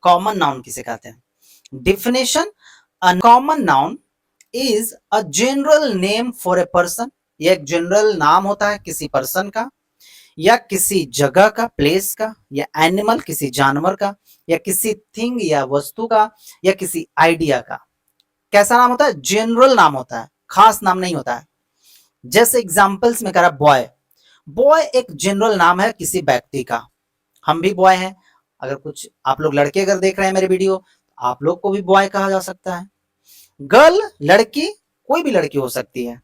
Common noun किसे कहते हैं? Definition, a common noun is a general name for a person. ये एक जनरल नाम होता है किसी पर्सन का, या किसी जगह का, प्लेस का, या एनिमल किसी जानवर का, या किसी थिंग या वस्तु का, या किसी आइडिया का। कैसा नाम होता है? जनरल नाम होता है, खास नाम नहीं होता है। जैसे एग्जांपल्स में कह रहा बॉय, बॉय एक जनरल नाम है किसी व्यक्ति का। हम भी बॉय हैं, अगर कुछ आप लोग लड़के अगर देख रहे हैं मेरे वीडियो, आप लोग को भी बॉय कहा जा सकता है। गर्ल लड़की, कोई भी लड़की हो सकती है,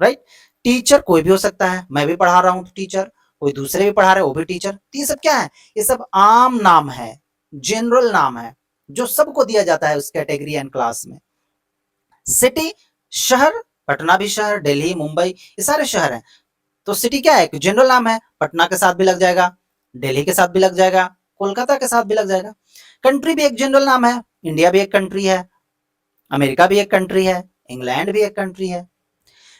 राइट। टीचर कोई भी हो सकता है, मैं भी पढ़ा रहा हूं तो टीचर, कोई दूसरे भी पढ़ा रहे हैं वो भी टीचर। तो ये सब क्या है? ये सब आम नाम है, जनरल नाम है, जो सबको दिया जाता है उस कैटेगरी एंड क्लास में। सिटी शहर, पटना भी शहर, दिल्ली, मुंबई, ये सारे शहर हैं। तो सिटी क्या है? जनरल नाम है, पटना के साथ भी लग जाएगा, दिल्ली के साथ भी लग जाएगा, कोलकाता के साथ भी लग जाएगा। कंट्री भी एक जनरल नाम है, इंडिया भी एक कंट्री है, अमेरिका भी एक कंट्री है, इंग्लैंड भी एक कंट्री है।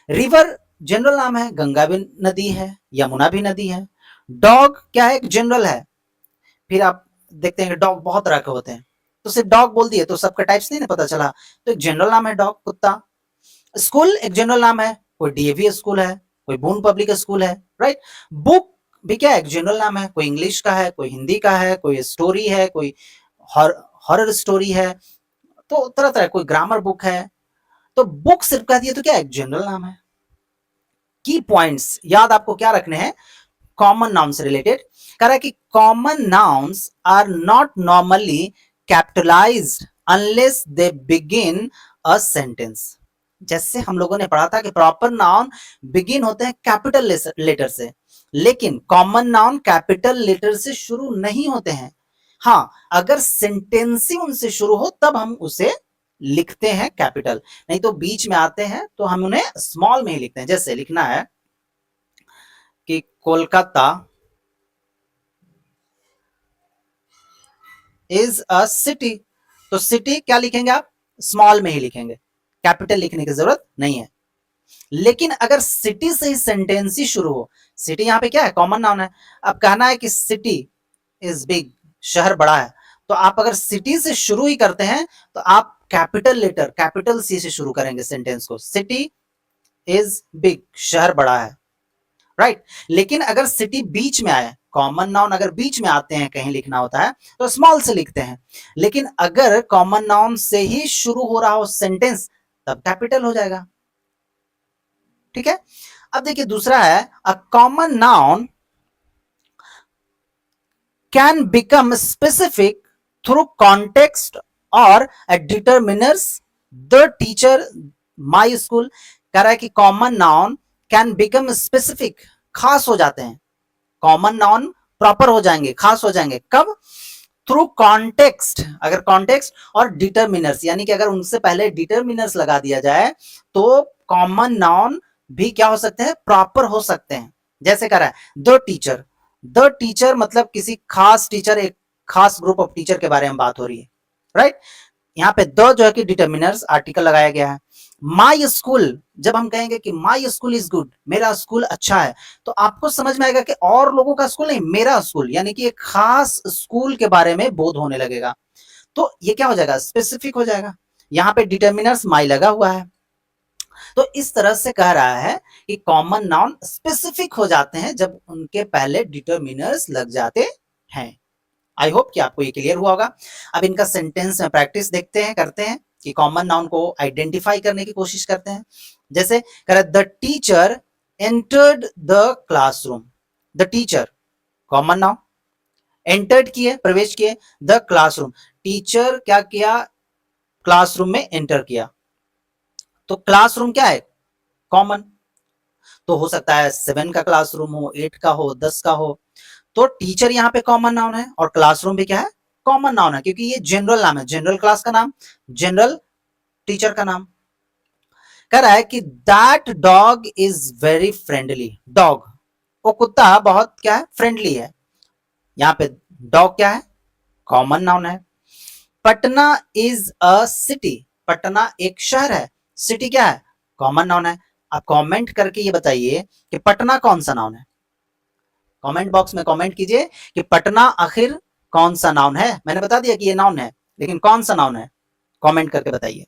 रिवर जनरल नाम है, गंगा भी नदी है, यमुना भी नदी है। डॉग क्या है? एक जनरल है। फिर आप देखते हैं कि डॉग बहुत तरह के होते हैं, तो सिर्फ डॉग बोल दिए तो सबका टाइप्स नहीं ना पता चला, तो एक जनरल नाम है डॉग, कुत्ता। स्कूल एक जनरल नाम है, कोई डीएवी स्कूल है, कोई बून पब्लिक स्कूल है, राइट। बुक भी क्या है? एक जनरल नाम है, कोई इंग्लिश का है, कोई हिंदी का है, कोई स्टोरी है, कोई हॉरर स्टोरी है, तो तरह तरह, कोई ग्रामर बुक है। तो बुक सिर्फ कह दिए तो क्या है? एक जनरल नाम है। की पॉइंट्स याद आपको क्या रखने हैं कॉमन नाउन से रिलेटेड? कह रहा है कि common nouns are not normally capitalised unless they begin a sentence. जैसे हम लोगों ने पढ़ा था कि प्रॉपर नाउन बिगिन होते हैं कैपिटल लेटर से, लेकिन कॉमन नाउन कैपिटल लेटर से शुरू नहीं होते हैं। हाँ, अगर सेंटेंस ही उनसे शुरू हो तब हम उसे लिखते हैं कैपिटल, नहीं तो बीच में आते हैं तो हम उन्हें स्मॉल में ही लिखते हैं। जैसे लिखना है कि कोलकाता इज अ सिटी, तो सिटी क्या लिखेंगे आप? स्मॉल में ही लिखेंगे, कैपिटल लिखने की जरूरत नहीं है। लेकिन अगर सिटी से ही सेंटेंस ही शुरू हो, सिटी यहां पे क्या है? कॉमन नाउन है। अब कहना है कि सिटी इज बिग, शहर बड़ा है, तो आप अगर सिटी से शुरू ही करते हैं तो आप कैपिटल लेटर, कैपिटल सी से शुरू करेंगे सेंटेंस को। सिटी इज बिग, शहर बड़ा है, राइट। लेकिन अगर सिटी बीच में आए, कॉमन नाउन अगर बीच में आते हैं कहीं लिखना होता है तो स्मॉल से लिखते हैं, लेकिन अगर कॉमन नाउन से ही शुरू हो रहा हो सेंटेंस तब कैपिटल हो जाएगा, ठीक है। अब देखिए दूसरा है, a common noun can become specific through context और determiners. The teacher, my school. कह रहा है कि common noun can become specific, खास हो जाते हैं। कॉमन नाउन प्रॉपर हो जाएंगे, खास हो जाएंगे, कब? थ्रू कॉन्टेक्स्ट, अगर कॉन्टेक्स्ट और डिटरमिनर्स, यानी कि अगर उनसे पहले डिटरमिनर्स लगा दिया जाए तो कॉमन नाउन भी क्या हो सकते हैं? प्रॉपर हो सकते हैं। जैसे कह रहा है द टीचर, द टीचर मतलब किसी खास टीचर, एक खास ग्रुप ऑफ टीचर के बारे में बात हो रही है, राइट। यहाँ पे द जो है कि डिटरमिनर्स, आर्टिकल लगाया गया है। माई स्कूल, जब हम कहेंगे कि माई स्कूल इज गुड, मेरा स्कूल अच्छा है, तो आपको समझ में आएगा कि और लोगों का स्कूल नहीं, मेरा स्कूल, यानी कि एक खास स्कूल के बारे में बोध होने लगेगा। तो ये क्या हो जाएगा? स्पेसिफिक हो जाएगा। यहाँ पे डिटरमिनर्स माई लगा हुआ है, तो इस तरह से कह रहा है कि कॉमन नाउन स्पेसिफिक हो जाते हैं जब उनके पहले डिटरमिनर्स लग जाते हैं। आई होप कि आपको ये क्लियर हुआ होगा। अब इनका सेंटेंस में प्रैक्टिस देखते हैं, करते हैं कि कॉमन नाउन को आइडेंटिफाई करने की कोशिश करते हैं। जैसे कह the teacher entered the classroom. The teacher common noun, entered किए, प्रवेश किए, द क्लासरूम, टीचर क्या किया? क्लासरूम में एंटर किया। तो क्लासरूम क्या है? कॉमन। तो हो सकता है 7 का क्लासरूम हो, 8 का हो, 10 का हो। तो टीचर यहाँ पे कॉमन नाउन है और क्लासरूम भी क्या है? कॉमन नाउन है, क्योंकि ये जनरल नाम है, जनरल क्लास का नाम, जनरल टीचर का नाम। कह रहा है कि that dog is very friendly. Dog, वो कुत्ता बहुत क्या है? फ्रेंडली है। यहाँ पे डॉग क्या है? कॉमन नाउन है। Patna is a city, Patna एक शहर है, सिटी क्या है? कॉमन नाउन है। आप कमेंट करके ये बताइए कि पटना कौन सा नाउन है? कमेंट बॉक्स में कमेंट कीजिए कि पटना आखिर कौन सा नाउन है? मैंने बता दिया कि ये नाउन है, लेकिन कौन सा नाउन है? कमेंट करके बताइए।